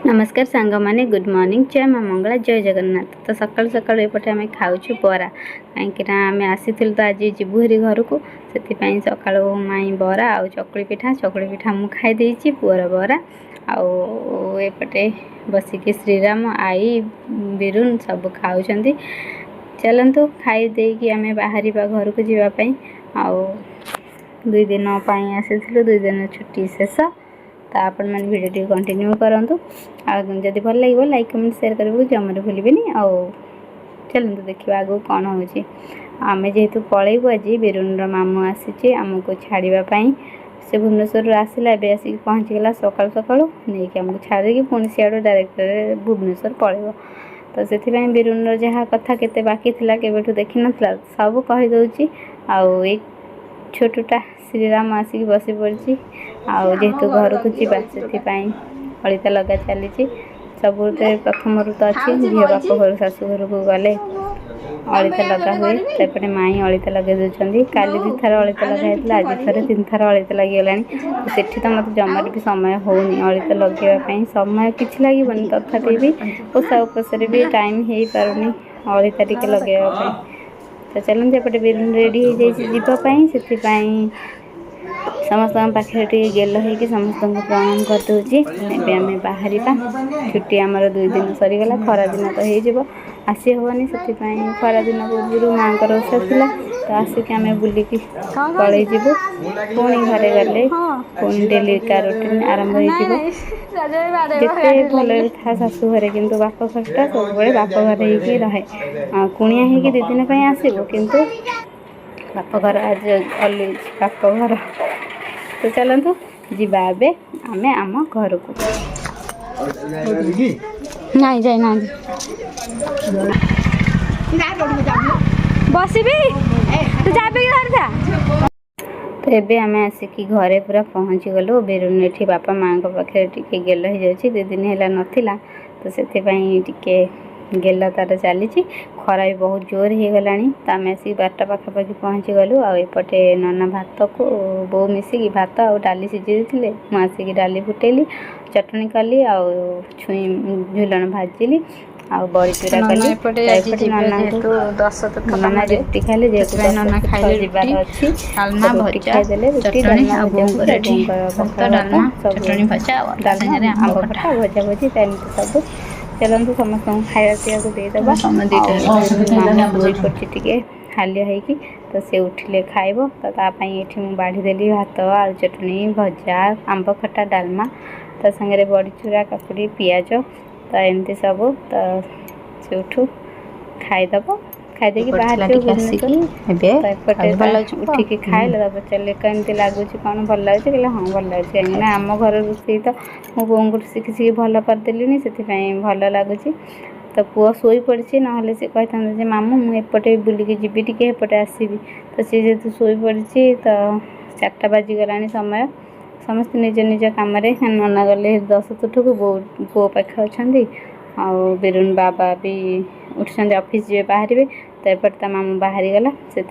नमस्कार सांग माने गुड मॉर्निंग जय माँ मंगला जय जगन्नाथ। तो सकाल सकाल एपटे आम खाऊँ बरा कहीं आम आसी तो आज जीवु हरी घर को से सका माई बरा आ चकुली पिठा मु खाई पुअर बरा आउपटे बसिकी श्रीराम आई बिरुन सब खाऊँ। चलतु खाई देकी आम बाहर घर को जावाई आउ 2 दिन आसी 2 दिन छुट्टी शेष। तो आपण मैंने भिडियो कंटिन्यू करूँ आदि भल लगे लाइक कमेंट शेयर करने जमार भूलि आउ चलते देखा आगू कौन हो आम जेहेतु पलैबू आज बिरुन मामू आसी आमको छाड़ापी से भुवनेश्वर आसला ए आसिक पहुँचीगला सकाल सकाल नहीं कि आमको छाड़ी पुणी सियाड़ डायरेक्ट भुवनेश्वर पलैब। तो से बिरुन जहाँ कथा केते बाकी थिला केबेठु देखि नथला सब कहि दउची आउ एक छोटुटा श्रीराम आसिक बसी पड़ी जेहेतु घर को जीवा से अलिता लगा चली सब प्रथम तो अच्छी झील बाप घर शाशु घर को गले अलिता लगा हुए सेपटे माई अलिता लगे दूसरी काली 2 थर अलिता लगा आज थे 3 थर अलिता लगे सेठी तो मत जमार भी समय होनी अलिता लगेवाई समय किसी लगे तथापि भी पोषा उपसर भी टाइम हो पारनी अलिता टी लगेवाई। तो चलते एपटे बिरुन रेडी हो जापाई से समस्त पाखे टे गेल हो समस्त प्रणाम करदे आम बाहर छुट्टी आमर 2 दिन सरीगला खरा दिन तो हो आसी हेनी से खरा दिन पूर्व माँ को ओषा तो आसिक आम बुलिकी पलैबू पुणी घरे गले पुणी डेली का रूटीन आरंभ होते भल था शाशु घरे कि बाप घरटा सब बाप घर ही रहे कुणिया हो 2 दिन आसबू किंतु बाप घर आज अलवेज बाप घर। तो चलतु जीवा आम आम घर को नहीं जाना बसबी तू जाबे घर था। तो एबे आम आसिकी घरे पूरा पहुँची गलु बिरुन एठी बापा माँ पाखे टिके गेल हो जाउची 2 दिन है नथिला तो से टिके गेल तार चली खरा भी बहुत जोर हो गला। तो आम आसिक 12टा पाखापाखि पहुँची गलु आउपटे नना भात को बो मिसिकी भात आ डाली सीझे थे मुझे डाली फुटेली चटनी कली आ छुई झुलन भाजिली आ बड़ी चूरा कली नना रुटी खाइले आंब खटा भजा भजी सब। चलते समस्त खाया पीवा को देदेबा टे हालिया होगी तो से उठिले खाइब तो ये बाढ़ीदेली भात आलू चटनी भजा आंब खटा डालमा तो सागे बड़ी चूरा काकुड़ी पियाज तो एमती सब तो से उठू खाईदेव खाईदे बाहर उठिकी खाइले पचारे कमी लगुच कौन भल लगे कहले हाँ भल लगे कहीं आम घर रोषे तो मो बों को शिखी भल करदेली से भल लगुच। तो पुआ शोई पड़ी ना से कही मामू मुझे बुलिकी जीवी टे एपटे आसबि तो सी जेहतु शोई पड़ी तो 4टा बाजिगला समय समस्त निज निज कम नना गले 10 तुठू बो पाखे अच्छा बिरुन बाबा भी उठे ऑफिस जी बाहर तो एपटे मामू बाहरी गला से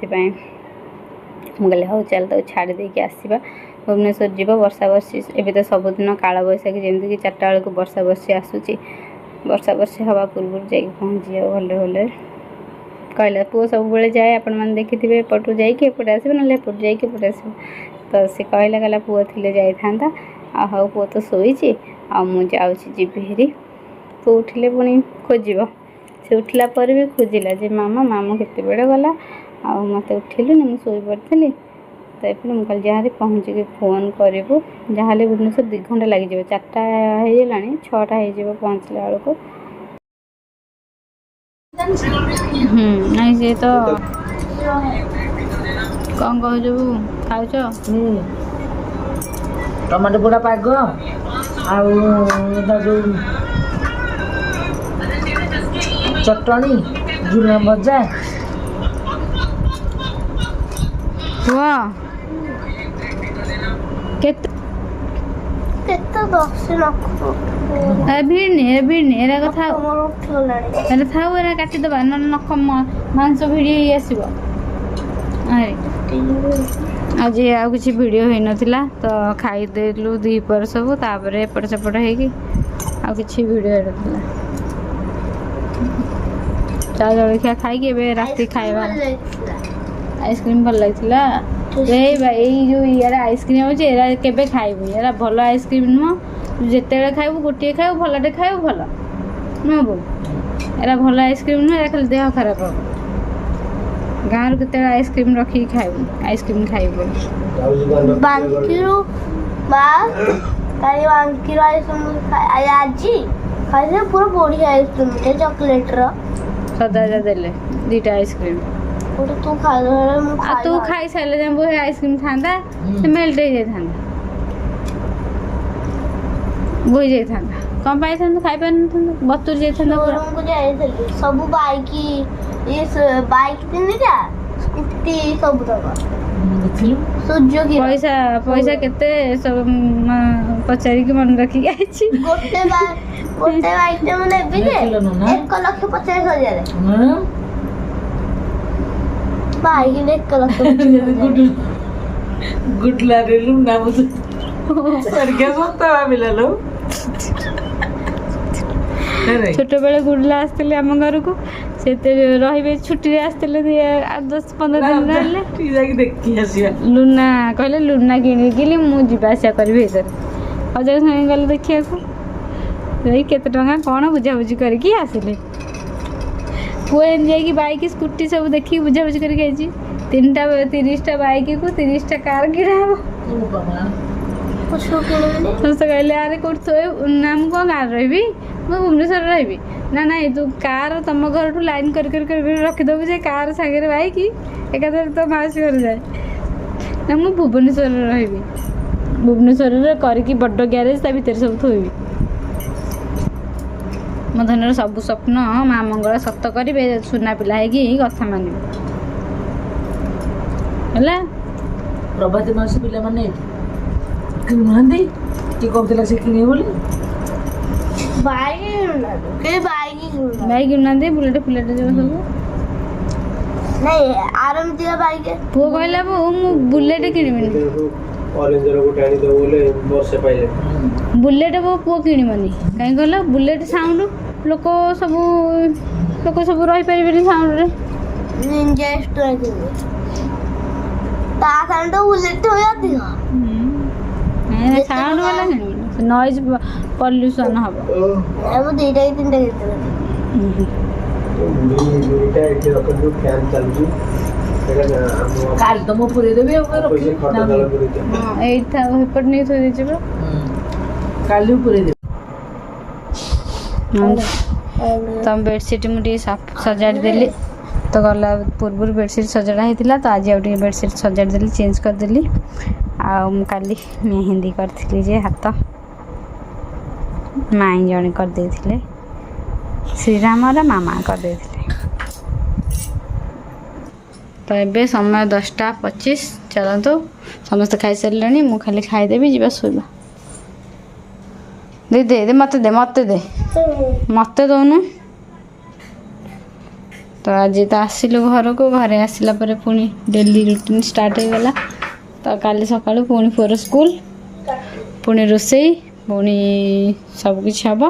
मुझे हाँ चल तो छाड़ी देकी आसवा भुवनेश्वर जीव वर्षा बर्षी एवं तो सबुदिन काल बैशाखी जमीक 4टा बेलू वर्षा बर्षी आसूची वर्षा बर्षी हवा पूर्व जा पहुँची जाओ भले भले कहला पुओ सब जाए आपण मैंने देखी थे एपटू जापटे आसो ना एपटू जापटे आसो तो सी कहला कहला पुओ थी जाता हाँ पुओ तो शोची आऊँगी हेरी तो उठिले पुणी खोज से उठला पर भी खोजिला जे मामा मामू केते बेड़े गला आ मत उठिलु ना मुझे पड़ी तो ये मुझे जहाँ पहुँचिक फोन करूँ जहाँ भुवनेश्वर 2 घंटा लगे 4टा होगा 6टा हो पहुँचला बेलू नहीं सी तो कौन कह खाऊ टमाटो पोड़ा पाग चटनी झुलन भजा काटिदबा नख मांस भिड़ी आसो आज आ किसी वीडियो हो नाला तो खाईदेलु 2 पर सब एपट सेपट हो ଆଉ କିଛି ଭିଡ଼ିଓ ଏଡ଼ୁଥିଲା। ଚା ଜଳଖିଆ ଖାଇକି ଏବେ ରାତି ଖାଇବା। ଆଇସ୍କ୍ରିମ୍ ଭଲ ଲାଗିଥିଲା। ଏଇ ଯୋଉ ଇଆଡ଼େ ଆଇସ୍କ୍ରିମ୍ ହେଉଛି ଏରା କେବେ ଖାଇବୁ, ଏରା ଭଲ ଆଇସ୍କ୍ରିମ୍ ନୁହଁ। ତୁ ଯେତେବେଳେ ଖାଇବୁ ଗୋଟିଏ ଖାଇବୁ, ଭଲଟେ ଖାଇବୁ, ଭଲ ନୁହଁ ବୋଉ। ଏରା ଭଲ ଆଇସ୍କ୍ରିମ୍ ନୁହଁ, ଏରା ଖାଲି ଦେହ ଖରାପ ହେବ। ଗାଁରୁ କେତେବେଳେ ଆଇସ୍କ୍ରିମ୍ ରଖିକି ଖାଇବୁ, ଆଇସ୍କ୍ରିମ୍ ଖାଇବୁ ବୋଲି। ବାଙ୍କିରୁ ମା କାଲି ବାଙ୍କିରୁ ଆଇସ୍କ୍ରିମ୍ ଆଜି ଖାଇଲେ ପୁରା ବଢ଼ିଆ ଆଇସ୍କ୍ରିମ୍ ଚକୋଲେଟ୍ର ସଦାବେଳେ ଦେଲେ 2ଟା ଆଇସ୍କ୍ରିମ୍। ଗୋଟେ ତୁ ଖାଇଦେଲେ ମୁଁ ଆଉ ତୁ ଖାଇସାରିଲେ ଯାଇ ବୋଉ ଆଇସ୍କ୍ରିମ୍ ଥାନ୍ତା, ସେ ମେଲ୍ଟ ହେଇଯାଇଥାନ୍ତା, ବୋହି ଯାଇଥାନ୍ତା। କ'ଣ ପାଇଥାନ୍ତୁ, ଖାଇପାରିନଥାନ୍ତୁ, ବତୁରି ଯାଇଥାନ୍ତା। ଶୋରୁମକୁ ଯାଇଥିଲି, ସବୁ ବାଇକ୍ ବାଇକ୍ 3ଟା, ସ୍କୁଟି ସବୁ ତକ ସୁଜୁକି। ପଇସା କେତେ ସବୁ ପଚାରିକି ମନେ ରଖିକି ଆଇଛି। ଗୋଟେ ବାଇକ୍ଟେ ମୁଁ ନେବି ଯେ 1,50,000। ବାଇକ୍ 1,50,000। ଗୁଡଲାରେ ଲୁନା ବୁଝୁ ସରିକା ସତ ଭାବିଲା ଲୋ। ଛୋଟବେଳେ ଗୁଡଲା ଆସିଥିଲେ ଆମ ଘରକୁ, ସେତେ ରହିବେ ଛୁଟିରେ ଆସିଥିଲେ 10-15 ଦିନ ରହିଲେ। ଯାଇକି ଦେଖି ଆସିବା। ଲୁନା କହିଲେ ଲୁନା କିଣିକିଲି ମୁଁ ଯିବା ଆସିବା କରିବି ଭିତରେ। ଅଜୟ ସାଙ୍ଗେ ଗଲେ ଦେଖିବାକୁ, ଯାଇ କେତେ ଟଙ୍କା କ'ଣ ବୁଝାବୁଝି କରିକି ଆସିଲେ। ପୁଅ ଏମିତି ଯାଇକି ବାଇକ୍ ସ୍କୁଟି ସବୁ ଦେଖିକି ବୁଝାବୁଝି କରିକି ଆଇଛି। 30ଟା ବାଇକ୍କୁ 30ଟା କାର୍ କିଣା ହବ। ସମସ୍ତେ କହିଲେ ଆରେ କୋଉଠି ଥୋଇବୁ ନା, ମୁଁ କ'ଣ ଗାଁରେ ରହିବି, ମୁଁ ଭୁବନେଶ୍ୱରରେ ରହିବି। ନାଇଁ ତୁ କାର୍ ତମ ଘରଠୁ ଲାଇନ୍ କରି ରଖିଦେବୁ ଯେ କାର୍ ସାଙ୍ଗରେ ବାଇକ୍ ଏକାଥରେ ତୋ ମାଉସୀ ଘର ଯାଏ। ନା ମୁଁ ଭୁବନେଶ୍ୱରରେ ରହିବି, ଭୁବନେଶ୍ୱରରେ କରିକି ବଡ଼ ଗ୍ୟାରେଜ୍ ତା ଭିତରେ ସବୁ ଥୋଇବି। ମୋ ଧନର ସବୁ ସ୍ୱପ୍ନ ମା ମଙ୍ଗଳା ସତ କରିବେ, ସୁନା ପିଲା ହେଇକି କଥା ମାନିବେ ହେଲା। ପ୍ରଭାତୀ ମାଉସୀ ପିଲାମାନେ କିଣୁନାହାନ୍ତି, କିଏ କହୁଥିଲା ସେ କିଣିବେ ବୋଲି। ବାଇକ୍ କିଣୁନାହାନ୍ତି, ବୁଲେଟ୍ ଯିବ ସବୁ। ନାଇଁ ଆରାମ ଦିଆ ବାଇକ୍। ପୁଅ କହିଲା ବୋଉ ମୁଁ ବୁଲେଟ୍ କିଣିବିନି। ବୁଲେଟ୍ ପୁଅ କିଣିବନି, କାହିଁକି କହିଲ ବୁଲେଟ୍ ସାଉଣ୍ଡ ଲୋକ ସବୁ ରହିପାରିବେନି ସାଉଣ୍ଡରେ। ନିଞ୍ଜା ଏକ୍ସଟ୍ରା କିଣିବେ, ତା ସାଉଣ୍ଡ ବୁଲେଟ୍ ହୁଏ ଅଧିକ। ସାଉଣ୍ଡ ବାଲା କିଣିବନି, ନଏଜ୍ ପଲ୍ୟୁସନ୍ ହବ। ମୁଁ 2ଟା କି 3ଟା କିଣିଥିଲି। କାଲି ତ ମୁଁ ପୁରେଇ ଦେବି ଆଉ ଏଇଟା ଏପଟେ ନେଇ ଥୋଇ ଦେଇଛି ପରା, କାଲି ପୁରେଇ ଦେବି। ତମ ବେଡ଼ସିଟ୍ ମୁଁ ଟିକେ ସଜାଡ଼ି ଦେଲି ତ, ଗଲା ପୂର୍ବରୁ ବେଡ଼ସିଟ୍ ସଜଡ଼ା ହେଇଥିଲା ତ, ଆଜି ଆଉ ଟିକେ ବେଡ଼ସିଟ୍ ସଜାଡ଼ି ଦେଲି, ଚେଞ୍ଜ କରିଦେଲି। ଆଉ ମୁଁ କାଲି ମେହେନ୍ଦି କରିଥିଲି ଯେ ହାତ ମାଇଁ ଜଣେ କରିଦେଇଥିଲେ, ଶ୍ରୀରାମର ମାମା କରିଦେଇଥିଲେ। ତ ଏବେ ସମୟ 10:25। ଚାଲନ୍ତୁ, ସମସ୍ତେ ଖାଇସାରିଲେଣି, ମୁଁ ଖାଲି ଖାଇଦେବି, ଯିବା ଶୋଇବା। ଦେ ମତେ ଦଉନୁ। ତ ଆଜି ତ ଆସିଲୁ ଘରକୁ, ଘରେ ଆସିଲା ପରେ ପୁଣି ଡେଲି ରୁଟିନ୍ ଷ୍ଟାର୍ଟ ହେଇଗଲା। ତ କାଲି ସକାଳୁ ପୁଣି ପୁଅର ସ୍କୁଲ, ପୁଣି ରୋଷେଇ, ପୁଣି ସବୁକିଛି ହେବ।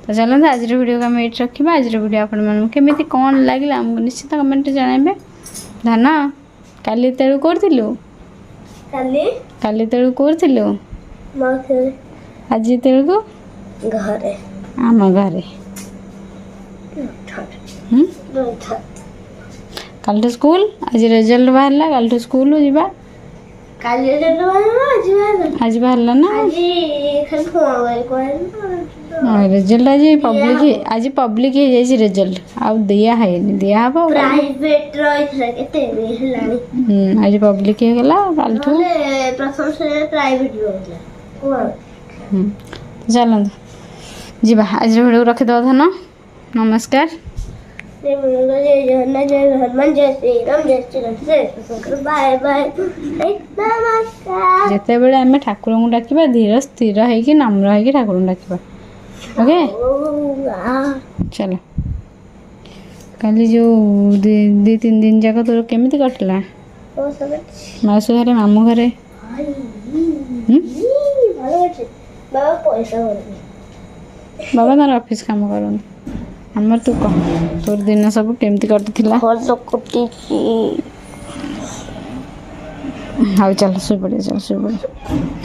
ତ ଚାଲନ୍ତୁ ଆଜିର ଭିଡ଼ିଓକୁ ଆମେ ଏଇଠି ରଖିବା। ଆଜିର ଭିଡ଼ିଓ ଆପଣମାନଙ୍କୁ କେମିତି କ'ଣ ଲାଗିଲା ଆମକୁ ନିଶ୍ଚିତ କମେଣ୍ଟରେ ଜଣାଇବେ। ଧାନ କାଲି ତେଳୁ କରୁଥିଲୁ, କାଲି ତେଳୁ କରୁଥିଲୁ, ଆଜି ତେଳୁକୁ ଘରେ ଆମ ଘରେ। କାଲିଠୁ ସ୍କୁଲ, ଆଜି ରେଜଲ୍ଟ ବାହାରିଲା, କାଲିଠୁ ସ୍କୁଲ ଯିବା। ଆଜି ବାହାରିଲା ନା, ରେଜଲ୍ଟ ଆଜି ପବ୍ଲିକ ହେଇଯାଇଛି ରେଜଲ୍ଟ, ଆଉ ଦିଆ ହେଇନି, ଦିଆହବ। ଆଜି ପବ୍ଲିକ ହେଇଗଲା, କାଲିଠୁ ଚାଲନ୍ତୁ ଯିବା। ଆଜିର ଭିଡ଼ିଓକୁ ରଖିଦେବା ଧନ। ନମସ୍କାର। ଯେତେବେଳେ ଆମେ ଠାକୁରଙ୍କୁ ଡାକିବା ଧୀର ସ୍ଥିର ହେଇକି ନମ୍ର ହେଇକି ଠାକୁରଙ୍କୁ ଡାକିବା। ଓକେ, ଚାଲ। କାଲି ଯେଉଁ 2-3 ଦିନ ଯାକ ତୋର କେମିତି କଟିଲା? ମାଉସୀ ଘରେ, ମାମୁଁ ଘରେ? ବାବା ତାର ଅଫିସ୍ କାମ କରନ୍ତି। ଆମର ତୁ କହ ତୋର ଦିନ ସବୁ କେମିତି କଟିଥିଲା? ଭଲ କଟିଛି। ହଉ ଚାଲ ଶୋଇପଡ଼ିଆ ଚାଲ ଶୋଇପଡ଼ିଆ।